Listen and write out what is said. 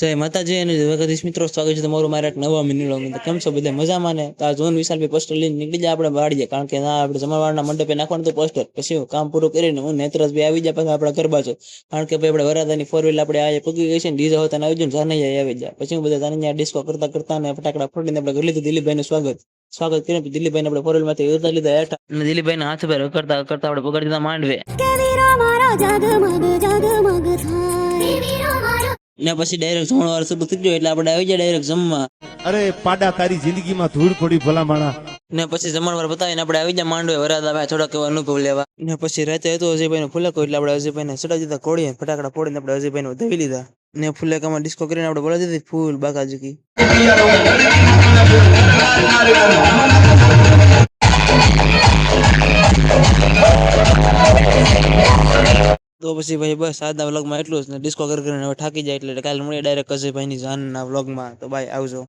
જય માતાજી અને જગદીશ મિત્રો, સ્વાગત છે તમારું મારા એક નવા મિની વ્લોગમાં. કેમ છો બધા મજામાં ને? તો આ જોન વિશાલભાઈ પોસ્ટર લઈને નીકળી જાય આપણે વાડીએ, કારણ કે ના આપણે જમણવારના મંડપે નાખવાનું તો પોસ્ટર. પછી કામ પૂરું કરીને હું નેત્રજભાઈ આવી જાય પછી આપણા ગરબા છો, કારણ કે ભાઈ આપણે વરાદાની 4 વ્હીલ આપણે આ પૂકી ગઈ છે ને ડીઝે હોતા આવી જાય ને જાનૈયા આવી જાય. પછી હું બધા જાનૈયા ડિસ્કો કરતા કરતા અને ફટાકડા ફોડીને આપણે કરી લીધું દિલીપભાઈનું સ્વાગત કરીને દિલીપભાઈને આપણે 4 વ્હીલમાંથી ઉતારી લીધા હેઠા અને દિલીપભાઈના હાથ પર કરતા કરતા આપણે પકડી દીધા માંડવે ને પછી ડાયરેક્ટ જમણવાર શરૂ થઈ ગયો એટલે આપણે આવી જાય ડાયરેક્ટ જમવા. અરે પાડા તારી જિંદગીમાં ધૂળ પડી ભલા માણા. ને પછી જમણવાર બતાવીને આપણે આવી જાય માંડવે વરાદા થોડાક એવો અનુભવ લેવા. ને પછી રાતે હતો અજયભાઈ નો ફુલેકો એટલે આપણે અજયભાઈને ચડાવી દીધા કોળીએ, ફટાકડા ફોડીને આપણે અજયભાઈને વધાવી લીધા ને ફુલેકામાં ડિસ્કો કરીને આપણે બોલાવી દીધી ફૂલ બાકાજી. તો પછી ભાઈ બસ આજના વ્લોગમાં એટલું જ ને. ડિસ્કો કરીને હવે થાકી જાય એટલે કાલે મળીએ ડાયરેક્ટ અજયભાઈની જાનના વ્લોગમાં. તો બાય, આવજો.